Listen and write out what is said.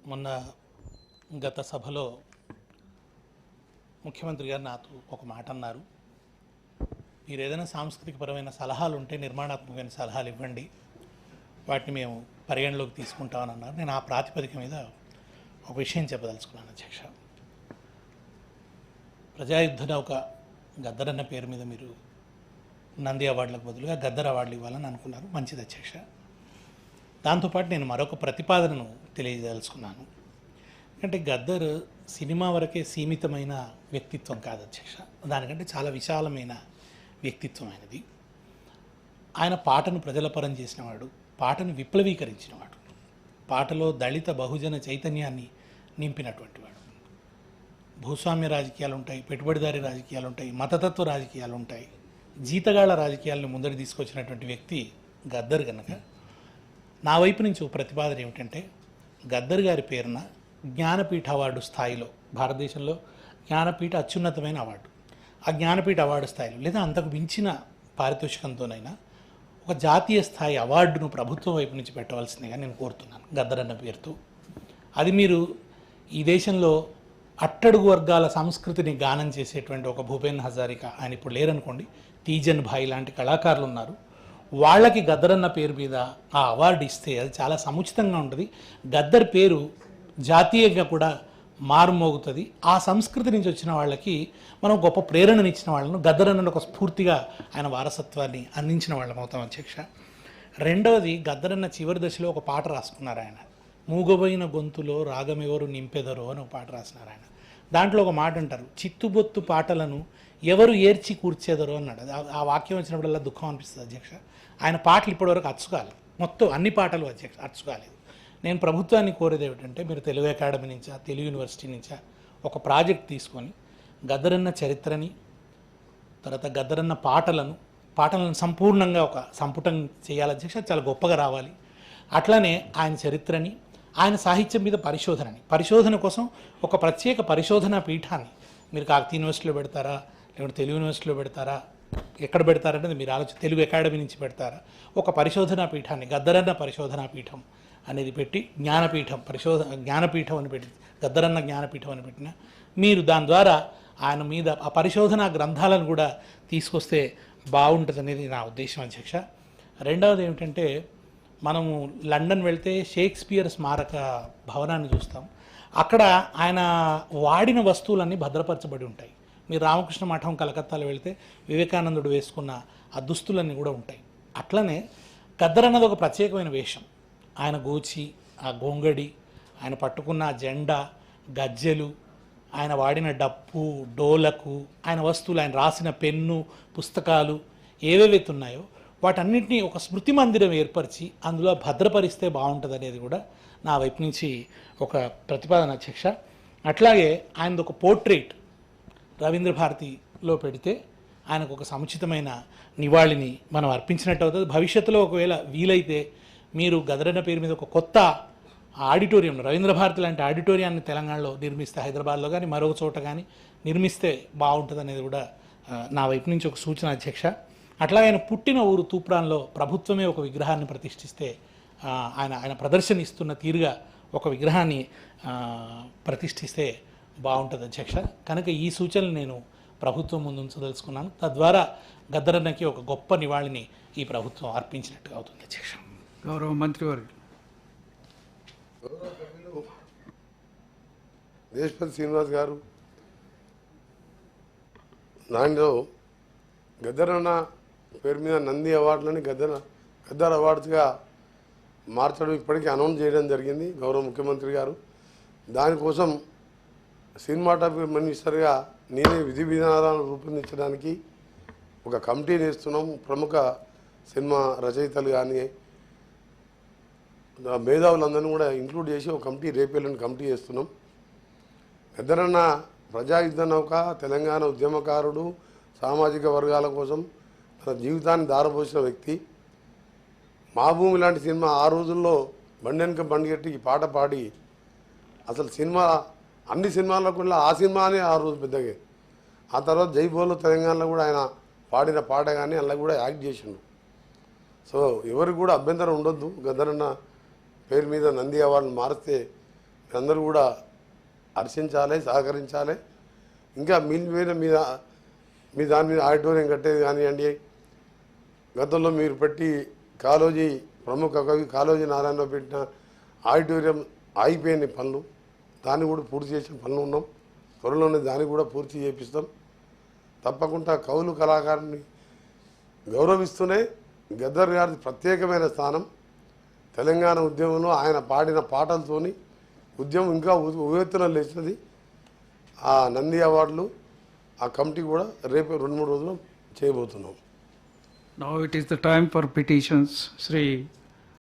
మొన్న గత సభలో ముఖ్యమంత్రి గారు నాతో ఒక మాట అన్నారు. మీరు ఏదైనా సాంస్కృతికపరమైన సలహాలు ఉంటే నిర్మాణాత్మకమైన సలహాలు ఇవ్వండి, వాటిని మేము పరిగణలోకి తీసుకుంటామని అన్నారు. నేను ఆ ప్రాతిపదిక మీద ఒక విషయం చెప్పదలుచుకున్నాను అధ్యక్ష. ప్రజాయుద్ధ నౌక గద్దరన్న పేరు మీద మీరు నంది అవార్డులకు బదులుగా గద్దర్ అవార్డులు ఇవ్వాలని అనుకున్నారు. మంచిది అధ్యక్ష. దాంతోపాటు నేను మరొక ప్రతిపాదనను తెలియజేదలుచుకున్నాను. అంటే గద్దర్ సినిమా వరకే సీమితమైన వ్యక్తిత్వం కాదు అధ్యక్ష, దానికంటే చాలా విశాలమైన వ్యక్తిత్వం ఆయనది. ఆయన పాటను ప్రజల పరం చేసినవాడు, పాటను విప్లవీకరించినవాడు, పాటలో దళిత బహుజన చైతన్యాన్ని నింపినటువంటి వాడు. భూస్వామ్య రాజకీయాలు ఉంటాయి, పెట్టుబడిదారీ రాజకీయాలు ఉంటాయి, మతతత్వ రాజకీయాలు ఉంటాయి, జీతగాళ్ల రాజకీయాలను ముందడి తీసుకొచ్చినటువంటి వ్యక్తి గద్దర్. కనుక నా వైపు నుంచి ఒక ప్రతిపాదన ఏమిటంటే, గద్దర్ గారి పేరున జ్ఞానపీఠ అవార్డు స్థాయిలో, భారతదేశంలో జ్ఞానపీఠ అత్యున్నతమైన అవార్డు, ఆ జ్ఞానపీఠ అవార్డు స్థాయిలో లేదా అంతకు మించిన పారితోషికంతోనైనా ఒక జాతీయ స్థాయి అవార్డును ప్రభుత్వం వైపు నుంచి పెట్టవలసిందిగా నేను కోరుతున్నాను గద్దర్ అన్న పేరుతో. అది మీరు ఈ దేశంలో అట్టడుగు వర్గాల సంస్కృతిని గానం చేసేటువంటి ఒక భూపేన్ హజారికా, ఆయన ఇప్పుడు లేరనుకోండి, తీజన్ భాయ్ లాంటి కళాకారులు ఉన్నారు. వాళ్ళకి గద్దర్ అన్న పేరు మీద ఆ అవార్డు ఇస్తే అది చాలా సముచితంగా ఉంటుంది. గద్దర్ పేరు జాతీయంగా కూడా మారుమోగుతుంది. ఆ సంస్కృతి నుంచి వచ్చిన వాళ్ళకి మనం గొప్ప ప్రేరణనిచ్చిన వాళ్ళను, గద్దర్ అన్న ఒక స్ఫూర్తిగా ఆయన వారసత్వాన్ని అందించిన వాళ్ళం అవుతాం అధ్యక్ష. రెండవది, గద్దర్ అన్న చివరి దశలో ఒక పాట రాసుకున్నారు ఆయన. మూగబోయిన గొంతులో రాగమెవరు నింపెదరో అని ఒక పాట రాసినారు ఆయన. దాంట్లో ఒక మాట అంటారు, చిత్తుబొత్తు పాటలను ఎవరు ఏర్చి కూర్చేదరో అన్నాడు. ఆ వాక్యం వచ్చినప్పుడల్లా దుఃఖం అనిపిస్తుంది అధ్యక్ష. ఆయన పాటలు ఇప్పటివరకు అచ్చుకాలేదు, మొత్తం అన్ని పాటలు అధ్యక్ష అచ్చుకాలేదు. నేను ప్రభుత్వాన్ని కోరేది ఏమిటంటే, మీరు తెలుగు అకాడమీ నుంచా, తెలుగు యూనివర్సిటీ నుంచా ఒక ప్రాజెక్ట్ తీసుకొని గద్దరన్న చరిత్రని, తర్వాత గద్దరన్న పాటలను సంపూర్ణంగా ఒక సంపుటం చేయాలి అధ్యక్ష. చాలా గొప్పగా రావాలి. అట్లానే ఆయన చరిత్రని, ఆయన సాహిత్యం మీద పరిశోధన కోసం ఒక ప్రత్యేక పరిశోధనా పీఠాన్ని మీరు కాకతీయ యూనివర్సిటీలో పెడతారా, లేకుంటే తెలుగు యూనివర్సిటీలో పెడతారా, ఎక్కడ పెడతారనేది మీరు తెలుగు అకాడమీ నుంచి పెడతారా, ఒక పరిశోధనా పీఠాన్ని గద్దరన్న పరిశోధనా పీఠం అనేది పెట్టి జ్ఞానపీఠం అని పెట్టి గద్దరన్న జ్ఞానపీఠం అని పెట్టిన మీరు దాని ద్వారా ఆయన మీద ఆ పరిశోధనా గ్రంథాలను కూడా తీసుకొస్తే బాగుంటుంది అనేది నా ఉద్దేశం అధ్యక్ష. రెండవది ఏమిటంటే, మనము లండన్ వెళ్తే షేక్స్పియర్ స్మారక భవనాన్ని చూస్తాం. అక్కడ ఆయన వాడిన వస్తువులన్నీ భద్రపరచబడి ఉంటాయి. మీరు రామకృష్ణ మఠం కలకత్తాలో వెళ్తే వివేకానందుడు వేసుకున్న ఆ దుస్తులన్నీ కూడా ఉంటాయి. అట్లనే గద్దర్ అన్నది ఒక ప్రత్యేకమైన వేషం. ఆయన గోచి, ఆ గొంగడి, ఆయన పట్టుకున్న జెండా, గజ్జెలు, ఆయన వాడిన డప్పు, డోలకు, ఆయన వస్తువులు, ఆయన రాసిన పెన్ను, పుస్తకాలు ఏవేవైతే ఉన్నాయో వాటన్నింటినీ ఒక స్మృతి మందిరం ఏర్పరిచి అందులో భద్రపరిస్తే బాగుంటుంది అనేది కూడా నా వైపు నుంచి ఒక ప్రతిపాదన అధ్యక్ష. అట్లాగే ఆయనది ఒక పోర్ట్రేట్ రవీంద్ర భారతిలో పెడితే ఆయనకు ఒక సముచితమైన నివాళిని మనం అర్పించినట్టు అవుతుంది. భవిష్యత్తులో ఒకవేళ వీలైతే మీరు గద్దరన్న పేరు మీద ఒక కొత్త ఆడిటోరియం, రవీంద్ర భారతి లాంటి ఆడిటోరియాన్ని తెలంగాణలో నిర్మిస్తే, హైదరాబాద్లో కానీ మరొక చోట కానీ నిర్మిస్తే బాగుంటుంది అనేది కూడా నా వైపు నుంచి ఒక సూచన అధ్యక్ష. అట్లాగే ఆయన పుట్టిన ఊరు తూప్రాన్లో ప్రభుత్వమే ఒక విగ్రహాన్ని ప్రతిష్ఠిస్తే, ఆయన ప్రదర్శన ఇస్తున్న తీరుగా ఒక విగ్రహాన్ని ప్రతిష్ఠిస్తే బాగుంటుంది అధ్యక్ష. కనుక ఈ సూచనలు నేను ప్రభుత్వం ముందు ఉంచదలుచుకున్నాను. తద్వారా గద్దరన్నకి ఒక గొప్ప నివాళిని ఈ ప్రభుత్వం అర్పించినట్టుగా అవుతుంది అధ్యక్ష. గౌరవ మంత్రివర్యులు దేశపతి శ్రీనివాస్ గారు దానిలో గద్దరన్న పేరు మీద నంది అవార్డులని గద్దర్ అవార్డ్స్గా మార్చడం ఇప్పటికీ అనౌన్స్ చేయడం జరిగింది గౌరవ ముఖ్యమంత్రి గారు. దానికోసం సినిమాటోగ్రఫీ మినిస్టర్గా నేనే విధి విధానాలను రూపొందించడానికి ఒక కమిటీని వేస్తున్నాం. ప్రముఖ సినిమా రచయితలు కానీ మేధావులందరినీ కూడా ఇంక్లూడ్ చేసి ఒక కమిటీ, రేపేళ్ళని కమిటీ చేస్తున్నాం. గద్దరన్న ప్రజాయుద్ధ నౌక, తెలంగాణ ఉద్యమకారుడు, సామాజిక వర్గాల కోసం తన జీవితాన్ని దారపోసిన వ్యక్తి. మా భూమి లాంటి సినిమా ఆ రోజుల్లో బండెనక బండిగట్టి ఈ పాట పాడి అసలు సినిమా అన్ని సినిమాలకు ఆ సినిమానే ఆ రోజు పెద్దగా. ఆ తర్వాత జైబోలో తెలంగాణలో కూడా ఆయన పాడిన పాట కానీ అందులో కూడా యాక్ట్ చేసిండు. సో ఎవరికి కూడా అభ్యంతరం ఉండొద్దు. గద్దరన్న పేరు మీద నంది అవార్డును మారిస్తే అందరూ కూడా హర్షించాలి, సహకరించాలి. ఇంకా మీ దాని మీద ఆడిటోరియం కట్టేది కానివ్వండి, గతంలో మీరు పెట్టి కాళోజీ ప్రముఖ కవి కాళోజీ నారాయణరావు పెట్టిన ఆడిటోరియం ఆగిపోయిన పనులు, దాన్ని కూడా పూర్తి చేసిన పనులు ఉన్నాం. త్వరలోనే దాన్ని కూడా పూర్తి చేపిస్తాం. తప్పకుండా కవులు కళాకారుని గౌరవిస్తూనే గద్దర్ గారి ప్రత్యేకమైన స్థానం. తెలంగాణ ఉద్యమంలో ఆయన పాడిన పాటలతోని ఉద్యమం ఇంకా ఉవ్వెత్తున లేచినది. ఆ నంది అవార్డులు ఆ కమిటీ కూడా రేపు 2-3 రోజులు చేయబోతున్నాం. Now it is the time for petitions. Sri